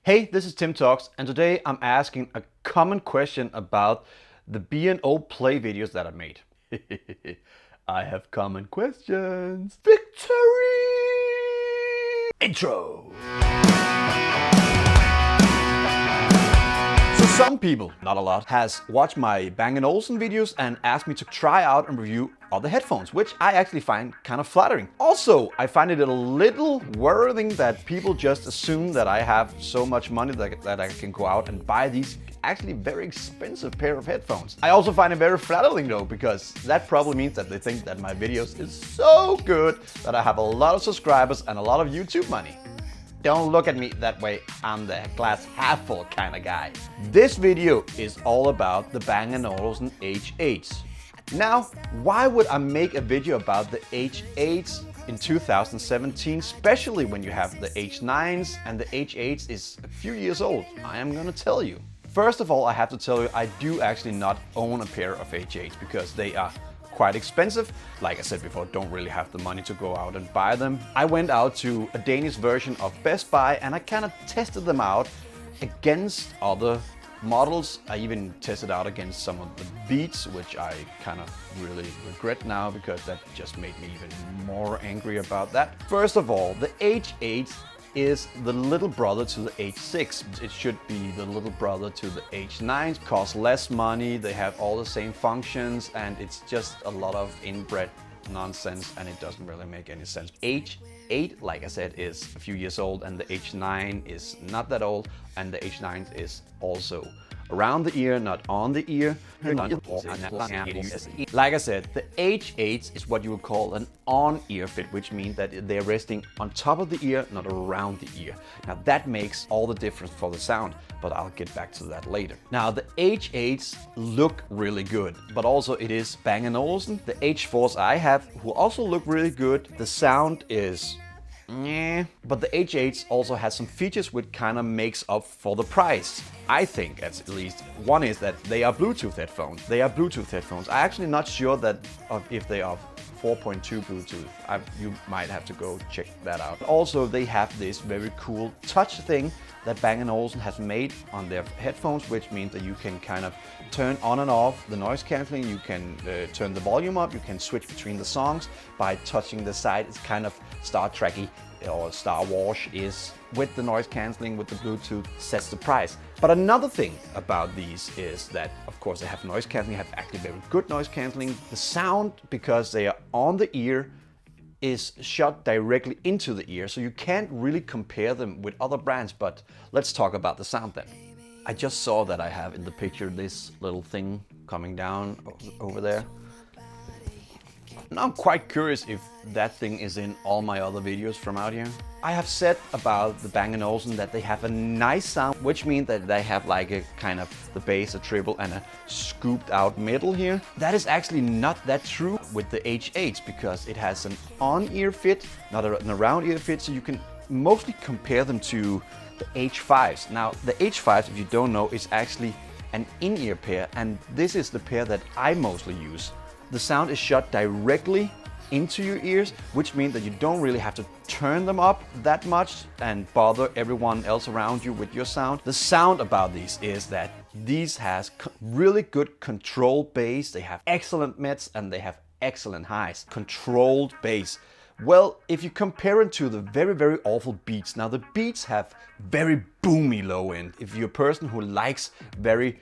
Hey, this is Tim Talks, and today I'm asking a common question about the B&O Play videos that I made. I have common questions. Victory! Intro! So some people, not a lot, has watched my Bang & Olufsen videos and asked me to try out and review other headphones, which I actually find kind of flattering. Also, I find it a little worrying that people just assume that I have so much money that I can go out and buy these actually very expensive pair of headphones. I also find it very flattering though, because that probably means that they think that my videos is so good that I have a lot of subscribers and a lot of YouTube money. Don't look at me that way, I'm the glass half full kind of guy. This video is all about the Bang & Olufsen H8s. Now, why would I make a video about the H8s in 2017, especially when you have the H9s and the H8s is a few years old? I am gonna tell you. First of all, I have to tell you, I do actually not own a pair of H8s because they are quite expensive. Like I said before, don't really have the money to go out and buy them. I went out to a Danish version of Best Buy and I kind of tested them out against other models. I even tested out against some of the Beats, which I kind of really regret now because that just made me even more angry about that. First of all, the H8 is the little brother to the H6. It should be the little brother to the H9s. Cost less money, they have all the same functions, and it's just a lot of inbred nonsense and it doesn't really make any sense. H8, like I said, is a few years old and the H9 is not that old, and the H9 is also around the ear, not on the ear. Like I said, the H8 is what you would call an on-ear fit, which means that they're resting on top of the ear, not around the ear. Now that makes all the difference for the sound, but I'll get back to that later. Now the H8s look really good, but also it is Bang & Olufsen. The H4s I have, who also look really good. The sound is but the H8s also has some features which kind of makes up for the price. I think, at least. One is that they are Bluetooth headphones. I'm actually not sure that if they are 4.2 Bluetooth. You might have to go check that out. Also, they have this very cool touch thing that Bang & Olufsen has made on their headphones, which means that you can kind of turn on and off the noise cancelling. You can turn the volume up. You can switch between the songs by touching the side. It's kind of Star Trek-y, or Star Wars is, with the noise cancelling, with the Bluetooth, sets the price. But another thing about these is that, of course, they have noise cancelling, have actually very good noise cancelling. The sound, because they are on the ear, is shot directly into the ear, so you can't really compare them with other brands. But let's talk about the sound then. I just saw that I have in the picture this little thing coming down over there. Now I'm quite curious if that thing is in all my other videos from out here. I have said about the Bang & Olufsen that they have a nice sound, which means that they have like a kind of the bass, a treble, and a scooped out middle here. That is actually not that true with the H8s because it has an on-ear fit, not an around-ear fit, so you can mostly compare them to the H5s. Now the H5s, if you don't know, is actually an in-ear pair, and this is the pair that I mostly use. The sound is shot directly into your ears, which means that you don't really have to turn them up that much and bother everyone else around you with your sound. The sound about these is that these has really good controlled bass. They have excellent mids and they have excellent highs. Controlled bass. Well, if you compare it to the very, very awful Beats. Now the Beats have very boomy low end. If you're a person who likes very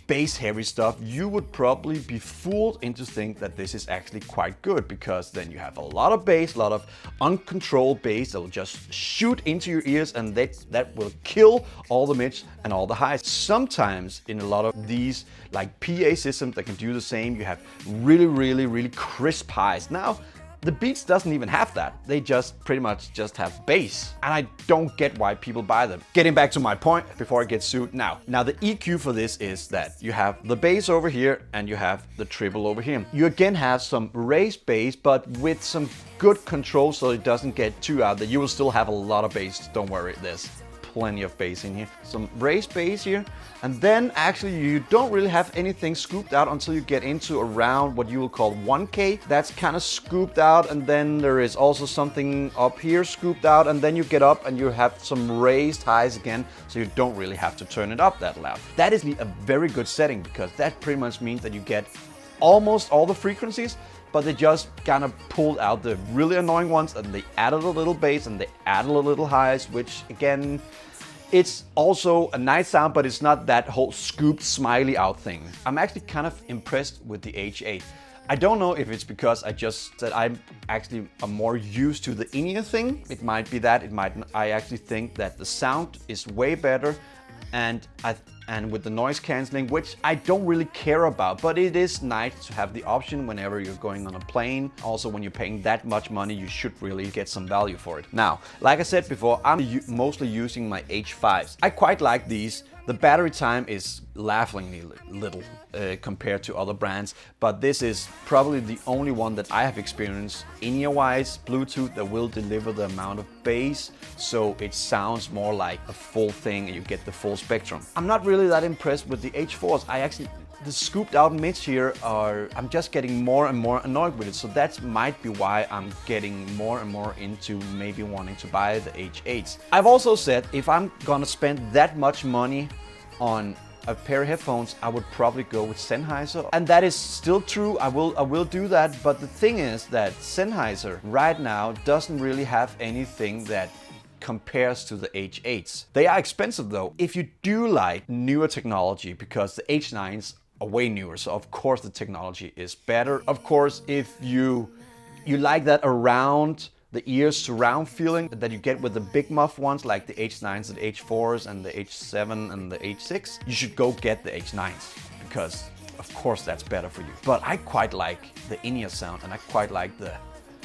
bass heavy stuff, you would probably be fooled into think that this is actually quite good, because then you have a lot of bass, a lot of uncontrolled bass that will just shoot into your ears, and that will kill all the mids and all the highs. Sometimes in a lot of these like PA systems that can do the same, you have really crisp highs. Now the Beats doesn't even have that. They just pretty much just have bass. And I don't get why people buy them. Getting back to my point before I get sued now. Now the EQ for this is that you have the bass over here and you have the treble over here. You again have some raised bass, but with some good control so it doesn't get too out there. You will still have a lot of bass, don't worry. There's plenty of bass in here. Some raised bass here. And then actually you don't really have anything scooped out until you get into around what you will call 1K. That's kind of scooped out, and then there is also something up here scooped out, and then you get up and you have some raised highs again, so you don't really have to turn it up that loud. That is a very good setting, because that pretty much means that you get almost all the frequencies, but they just kind of pulled out the really annoying ones, and they added a little bass and they added a little highs, which again, it's also a nice sound, but it's not that whole scooped smiley out thing. I'm actually kind of impressed with the H8. I don't know if it's because I'm actually more used to the in-ear thing. It might be that, I actually think that the sound is way better, and with the noise cancelling, which I don't really care about, but it is nice to have the option whenever you're going on a plane. Also, when you're paying that much money, you should really get some value for it. Now, like I said before, I'm mostly using my H5s. I quite like these. The battery time is laughingly little compared to other brands, but this is probably the only one that I have experienced in-ear-wise Bluetooth that will deliver the amount of bass, so it sounds more like a full thing and you get the full spectrum. I'm not really that impressed with the H4s. The scooped out mids here I'm just getting more and more annoyed with it, so that might be why I'm getting more and more into maybe wanting to buy the H8s. I've also said if I'm gonna spend that much money on a pair of headphones, I would probably go with Sennheiser, and that is still true. I will do that, but the thing is that Sennheiser right now doesn't really have anything that compares to the H8s. They are expensive though. If you do like newer technology, because the H9s are way newer, so of course the technology is better. Of course, if you like that around the ear surround feeling that you get with the big muff ones like the H9s, the H4s, and the H7 and the H6, you should go get the H9s, because of course that's better for you. But I quite like the in-ear sound, and I quite like the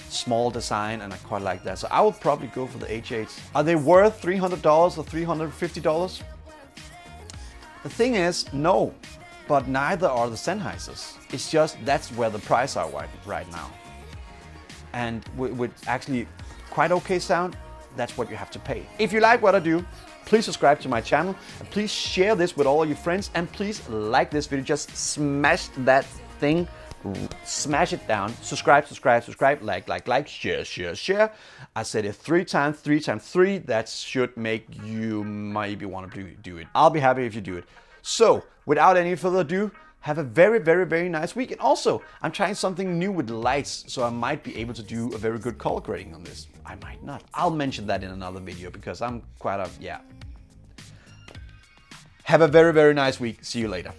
small design, and I quite like that. So I will probably go for the H8s. Are they worth $300 or $350? The thing is, no, but neither are the Sennheisers. It's just that's where the price are right now. And with actually quite okay sound, that's what you have to pay. If you like what I do, please subscribe to my channel, and please share this with all your friends, and please like this video. Just smash that thing, smash it down. Subscribe, like, share. I said it 3 times, 3 times 3. That should make you maybe want to do it. I'll be happy if you do it. So, without any further ado, have a very, very, very nice week. And also, I'm trying something new with the lights, so I might be able to do a very good color grading on this. I might not. I'll mention that in another video, because I'm quite yeah. Have a very, very nice week. See you later.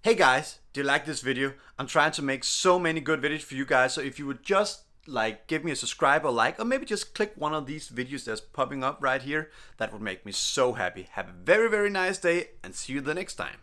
Hey guys, do you like this video? I'm trying to make so many good videos for you guys, so if you would just give me a subscribe or like, or maybe just click one of these videos that's popping up right here, that would make me so happy. Have a very, very nice day, and see you the next time.